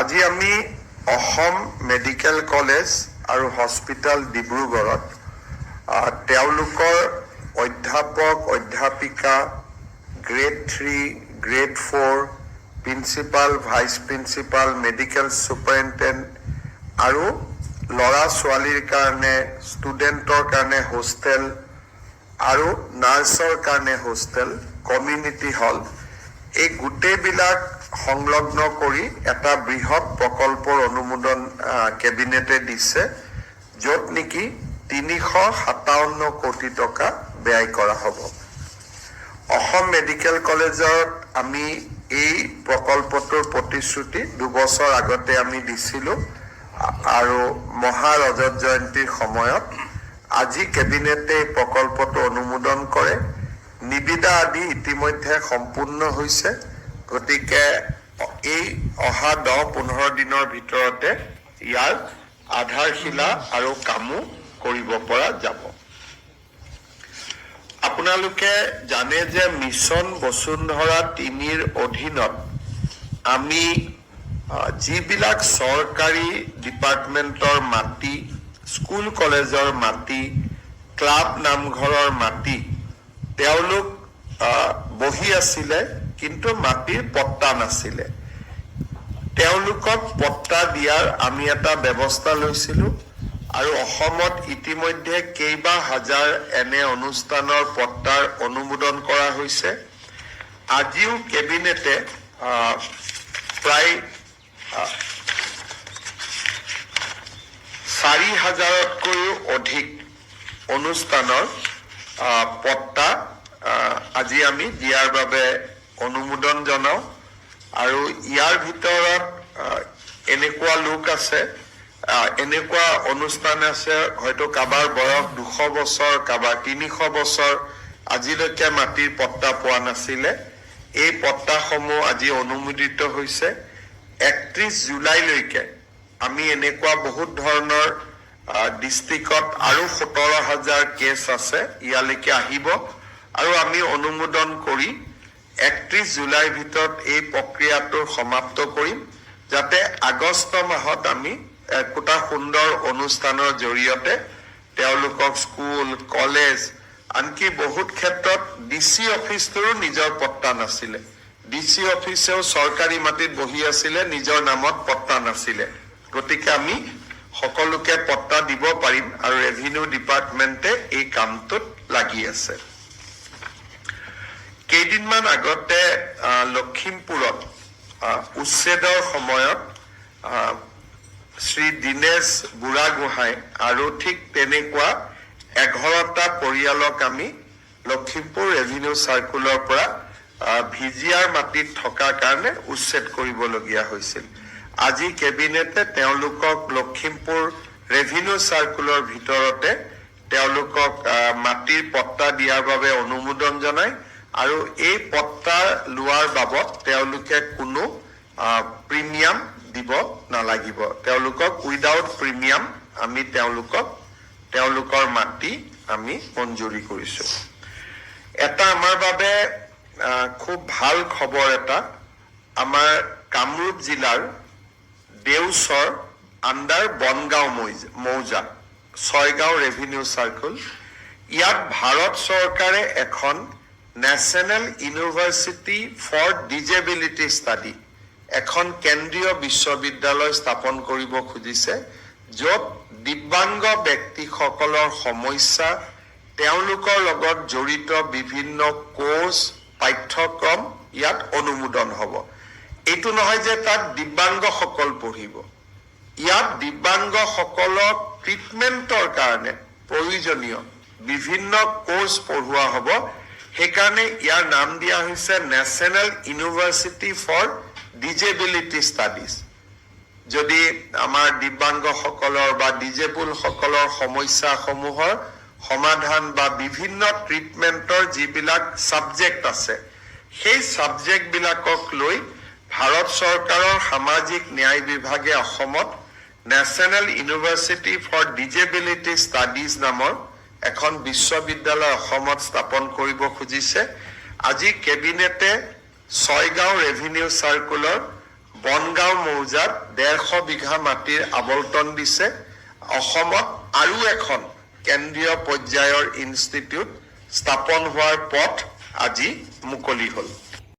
আজি আমি Assam medical college আৰু হস্পিটাল ডিব্ৰুগড়ত তেওঁলোকৰ অধ্যাপক অধ্যাপিকা grade 3 grade 4 principal vice principal medical superintendent আৰু ল'ৰা ছোৱালীৰ কাৰণে ষ্টুডেণ্টৰ কাৰণে হোষ্টেল আৰু নাৰ্ছৰ কাৰণে হোষ্টেল কমিউনিটি হল এই গোটেইবিলাক সংলগ্ন কৰি এটা বৃহৎ প্ৰকল্পৰ অনুমোদন কেবিনেটে দিছে য'ত নেকি 357 কোটি টকা ব্যয় কৰা হ'ব। অসম মেডিকেল কলেজত আমি এই প্ৰকল্পটোৰ প্ৰতিশ্ৰুতি 2 বছৰ আগতে আমি দিছিলোঁ আৰু মহা ৰজত জয়ন্তীৰ সময়ত আজি কেবিনেটে এই প্ৰকল্পটো অনুমোদন কৰে। নিবিদা আদি ইতিমধ্যে সম্পূৰ্ণ হৈছে, গতিকে এই অহা 10-15 দিনৰ ভিতৰতে ইয়াৰ আধাৰশিলা আৰু কামো কৰিব পৰা যাব। আপোনালোকে জানে যে মিছন বসুন্ধৰা 3ৰ অধীনত আমি যিবিলাক চৰকাৰী ডিপাৰ্টমেণ্টৰ মাটি, স্কুল কলেজৰ মাটি, ক্লাব নামঘৰৰ মাটি তেওঁলোক বহি আছিলে কিন্তু মাটিৰ পট্টা নাছিলে, তেওঁলোকক পট্টা দিয়াৰ আমি এটা ব্যৱস্থা লৈছিলোঁ আৰু অসমত ইতিমধ্যে কেইবা হাজাৰ এনে অনুষ্ঠানৰ পট্টাৰ অনুমোদন কৰা হৈছে। আজিও কেবিনেটে প্ৰায় 4,000তকৈও অধিক অনুষ্ঠানৰ পট্টা আজি আমি দিয়াৰ বাবে অনুমোদন জনাও। আৰু ইয়াৰ ভিতৰত এনেকুৱা লোক আছে, এনেকুৱা অনুষ্ঠান আছে হয়তো কাবাৰ বয়স 200 বছৰ, কাবাৰ 300 বছৰ, আজিলৈকে মাটিৰ পট্টা পোৱা নাছিলে। এই পট্টাসমূহ আজি অনুমোদিত হৈছে। 31 জুলাইলৈকে আমি এনেকুৱা বহুত ধৰণৰ ডিষ্ট্ৰিক্টত আৰু 17,000 কেছ আছে, ইয়ালৈকে আহিব আৰু আমি অনুমোদন কৰি 31 জুলাইৰ ভিতৰত এই প্ৰক্ৰিয়াটো সমাপ্ত কৰিম, যাতে আগষ্ট মাহত আমি একোটা সুন্দৰ অনুষ্ঠানৰ জৰিয়তে তেওঁলোকক স্কুল কলেজ, আনকি বহুত ক্ষেত্ৰত ডিচি অফিচটোৰো নিজৰ পট্টা নাছিলে, ডিচি অফিচেও চৰকাৰী মাটিত বহি আছিলে, নিজৰ নামত পট্টা নাছিলে। গতিকে আমি সকলোকে পট্টা দিব পাৰিম আৰু ৰেভিনিউ ডিপাৰ্টমেণ্টে এই কামটোত লাগি আছে। কেইদিনমান আগতে লখিমপুৰত উচ্ছেদৰ সময়ত শ্ৰী দীনেশ বুঢ়াগোহাঁই আৰু ঠিক তেনেকুৱা 11টা পৰিয়ালক আমি লখিমপুৰ ৰেভিনিউ চাৰ্কুলৰ পৰা ভিজিয়াৰ মাটিত থকাৰ কাৰণে উচ্ছেদ কৰিবলগীয়া হৈছিল। আজি কেবিনেটে তেওঁলোকক লখিমপুৰ ৰেভিনিউ চাৰ্কুলৰ ভিতৰতে তেওঁলোকক মাটিৰ পট্টা দিয়াৰ বাবে অনুমোদন জনায় আৰু এই পট্টা লোৱাৰ বাবদ তেওঁলোকে কোনো প্ৰিমিয়াম দিব নালাগিব। তেওঁলোকক উইদাউট প্ৰিমিয়াম আমি তেওঁলোকৰ মাটি আমি মঞ্জুৰি কৰিছোঁ। এটা আমাৰ বাবে খুব ভাল খবৰ এটা, আমাৰ কামৰূপ জিলাৰ দেওচৰ আণ্ডাৰ বনগাঁও মৌজা 6 গাঁও ৰেভিনিউ চাৰ্কুল, ইয়াত ভাৰত চৰকাৰে এখন national university for disability study, এখন কেন্দ্ৰীয় বিশ্ববিদ্যালয় স্থাপন কৰিব খুজিছে, য'ত দিব্যাংগ ব্যক্তিসকলৰ সমস্যা, তেওঁলোকৰ লগত জড়িত বিভিন্ন কোৰ্চ পাঠ্যক্ৰম ইয়াত অনুমোদন হ'ব। এইটো নহয় যে তাত দিব্যাংগসকল পঢ়িব, ইয়াত দিব্যাংগসকলক ট্ৰিটমেণ্টৰ কাৰণে প্ৰয়োজনীয় বিভিন্ন কোৰ্চ পঢ়োৱা হ'ব। সেইকাৰণে ইয়াৰ নাম দিয়া হৈছে national university for disability studies. যদি আমাৰ দিব্যাংগসকলৰ বা ডিজেবুলসকলৰ সমস্যাসমূহৰ সমাধান বা বিভিন্ন ট্ৰিটমেণ্টৰ যিবিলাক ছাবজেক্ট আছে, সেই ছাবজেক্টবিলাকক লৈ ভাৰত চৰকাৰৰ সামাজিক ন্যায় বিভাগে অসমত national university for disability studies নামৰ এখন বিশ্ববিদ্যালয় অসমত স্থাপন কৰিব খুজিছে। আজি কেবিনেটে 6 গাঁও ৰেভিনিউ চাৰ্কুলৰ বনগাঁও মৌজাত 150 বিঘা মাটিৰ আবলটন দিছে। অসমত আৰু এখন কেন্দ্ৰীয় পৰ্যায়ৰ ইনষ্টিটিউট স্থাপন হোৱাৰ পথ আজি মুকলি হ'ল।